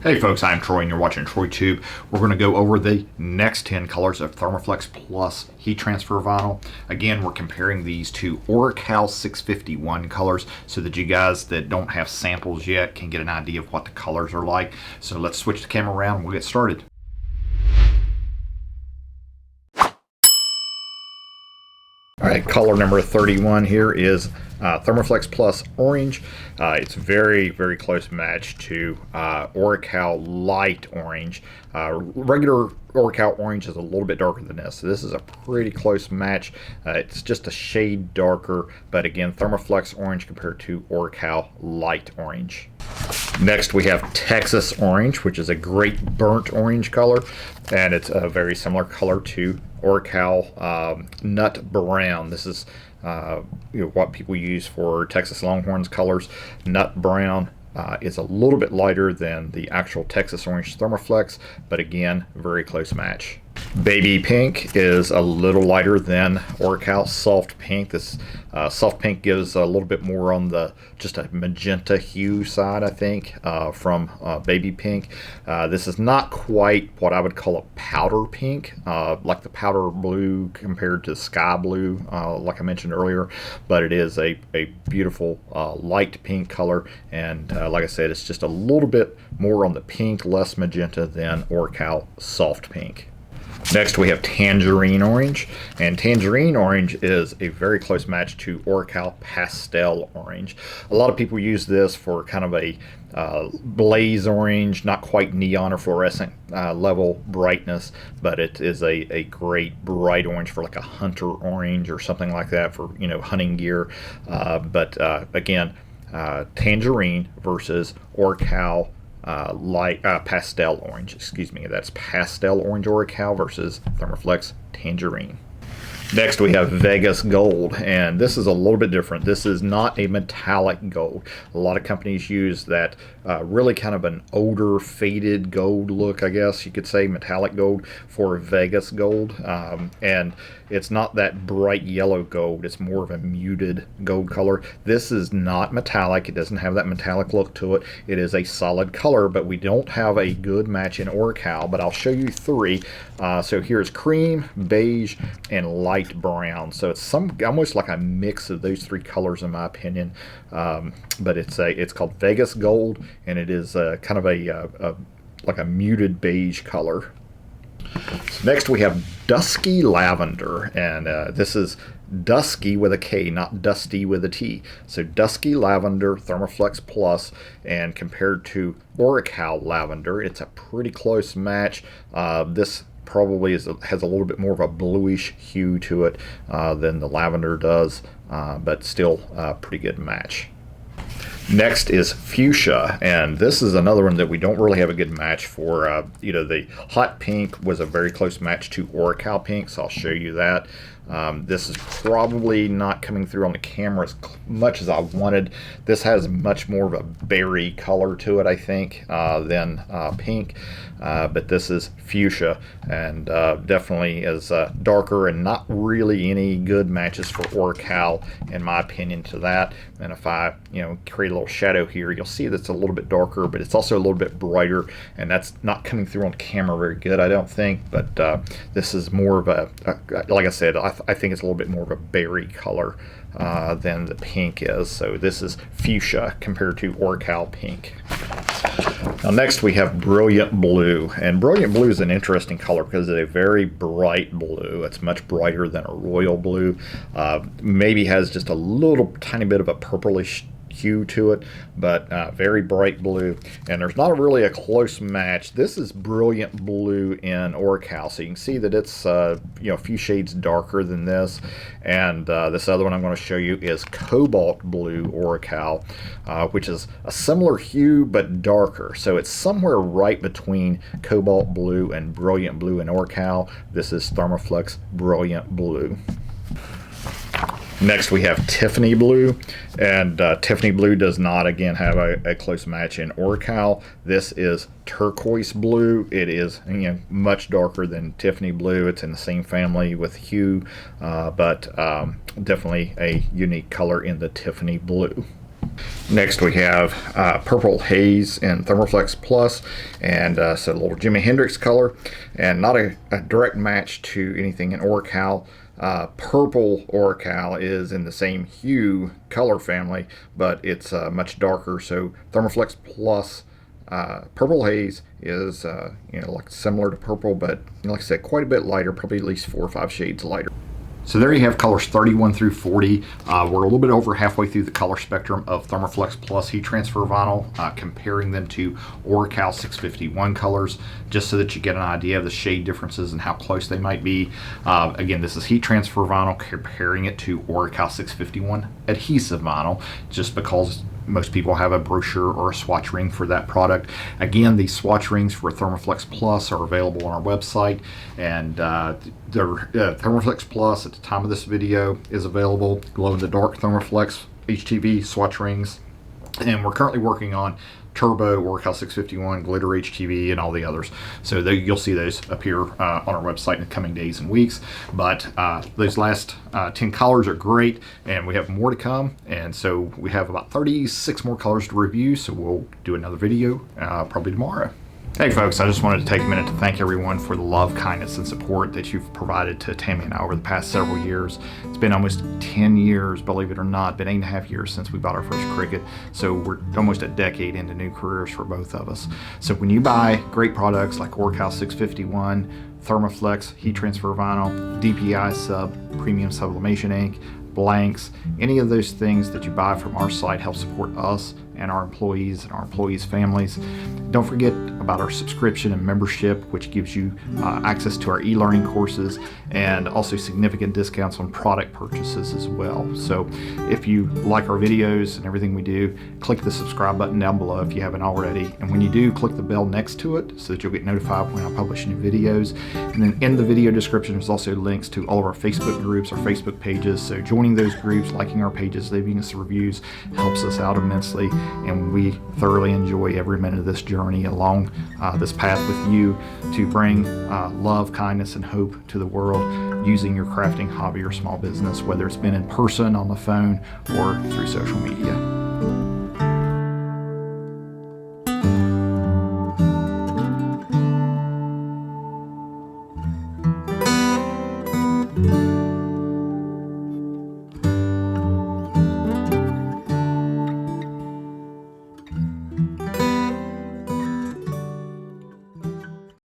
Hey folks, I'm Troy and you're watching TroyTube. We're going to go over the next 10 colors of ThermoFlex Plus heat transfer vinyl. Again, we're comparing these to ORACAL 651 colors so that you guys that don't have samples yet can get an idea of what the colors are like. So let's switch the camera around and we'll get started. All right, color number 31 here is ThermoFlex Plus Orange. It's very close match to ORACAL Light Orange. Regular ORACAL Orange is a little bit darker than this, so this is a pretty close match. It's just a shade darker, but again, ThermoFlex Orange compared to ORACAL Light Orange. Next we have Texas Orange, which is a great burnt orange color, and it's a very similar color to ORACAL Nut Brown. This is what people use for Texas Longhorns colors. Nut Brown is a little bit lighter than the actual Texas Orange ThermoFlex, but again, very close match. Baby Pink is a little lighter than ORACAL Soft Pink. This Soft Pink gives a little bit more on the just a magenta hue side, I think, from Baby Pink. This is not quite what I would call a powder pink, like the powder blue compared to sky blue, like I mentioned earlier, but it is a beautiful light pink color, and like I said, it's just a little bit more on the pink, less magenta than ORACAL Soft Pink. Next we have Tangerine Orange, and Tangerine Orange is a very close match to ORACAL Pastel Orange. A lot of people use this for kind of a blaze orange, not quite neon or fluorescent level brightness, but it is a great bright orange for like a hunter orange or something like that for, you know, hunting gear. But again, Tangerine versus ORACAL Pastel Orange, excuse me. That's Pastel Orange ORACAL versus ThermoFlex Tangerine. Next we have Vegas Gold, and this is a little bit different. This is not a metallic gold. A lot of companies use that really kind of an older faded gold look, I guess you could say, metallic gold for Vegas Gold, and it's not that bright yellow gold. It's more of a muted gold color. This is not metallic. It doesn't have that metallic look to it. It is a solid color, but we don't have a good match in ORACAL, but I'll show you three. So here's cream, beige, and light brown. So it's almost like a mix of those three colors in my opinion, but it's called Vegas Gold, and it is kind of like a muted beige color. So next we have Dusky Lavender, and this is Dusky with a K, not Dusty with a T. So Dusky Lavender ThermoFlex Plus, and compared to ORACAL Lavender, it's a pretty close match. This probably has a little bit more of a bluish hue to it than the lavender does, but still a pretty good match. Next is Fuchsia, and this is another one that we don't really have a good match for. The hot pink was a very close match to ORACAL pink, so I'll show you that. This is probably not coming through on the camera as much as I wanted. This has much more of a berry color to it, I think, than pink. But this is Fuchsia, and definitely is darker, and not really any good matches for ORACAL, in my opinion, to that. And if I, create a little shadow here, you'll see that's a little bit darker, but it's also a little bit brighter, and that's not coming through on camera very good, I don't think. But this is more of a like I said, I think it's a little bit more of a berry color than the pink is. So this is Fuchsia compared to ORACAL pink. Now next we have Brilliant Blue, and Brilliant Blue is an interesting color because it's a very bright blue. It's much brighter than a royal blue. Maybe has just a little tiny bit of a purplish hue to it, but very bright blue, and there's not really a close match. This is Brilliant Blue in ORACAL, so you can see that it's a few shades darker than this, and this other one I'm going to show you is Cobalt Blue ORACAL, which is a similar hue but darker, so it's somewhere right between Cobalt Blue and Brilliant Blue in ORACAL. This is ThermoFlex Brilliant Blue. Next we have Tiffany Blue, and Tiffany Blue does not again have a close match in ORACAL. This is Turquoise Blue. It is much darker than Tiffany Blue. It's in the same family with hue, but definitely a unique color in the Tiffany Blue. Next we have Purple Haze in ThermoFlex Plus, and so a little Jimi Hendrix color, and not a direct match to anything in ORACAL. Purple ORACAL is in the same hue color family, but it's much darker. So ThermoFlex Plus Purple Haze is like similar to purple, but like I said, quite a bit lighter, probably at least 4 or 5 shades lighter. So there you have colors 31 through 40. We're a little bit over halfway through the color spectrum of ThermoFlex Plus heat transfer vinyl, comparing them to ORACAL 651 colors, just so that you get an idea of the shade differences and how close they might be. Again, this is heat transfer vinyl, comparing it to ORACAL 651 adhesive vinyl, just because most people have a brochure or a swatch ring for that product. Again, these swatch rings for ThermoFlex Plus are available on our website, and the ThermoFlex Plus at the time of this video is available. Glow-in-the-dark ThermoFlex HTV swatch rings, and we're currently working on Turbo, ORACAL 651, Glitter HTV, and all the others. So you'll see those appear on our website in the coming days and weeks. But those last 10 colors are great, and we have more to come. And so we have about 36 more colors to review, so we'll do another video probably tomorrow. Hey folks, I just wanted to take a minute to thank everyone for the love, kindness, and support that you've provided to Tammy and I over the past several years. It's been almost 10 years, believe it or not, been 8.5 years since we bought our first Cricut, so we're almost a decade into new careers for both of us. So when you buy great products like ORACAL 651, ThermoFlex heat transfer vinyl, DPI sub, premium sublimation ink, blanks, any of those things that you buy from our site help support us and our employees' families. Don't forget about our subscription and membership, which gives you access to our e-learning courses and also significant discounts on product purchases as well. So if you like our videos and everything we do, click the subscribe button down below if you haven't already. And when you do, click the bell next to it so that you'll get notified when I publish new videos. And then in the video description, there's also links to all of our Facebook groups, our Facebook pages. So joining those groups, liking our pages, leaving us reviews helps us out immensely. And we thoroughly enjoy every minute of this journey along this path with you to bring love, kindness, and hope to the world using your crafting hobby or small business, whether it's been in person, on the phone, or through social media.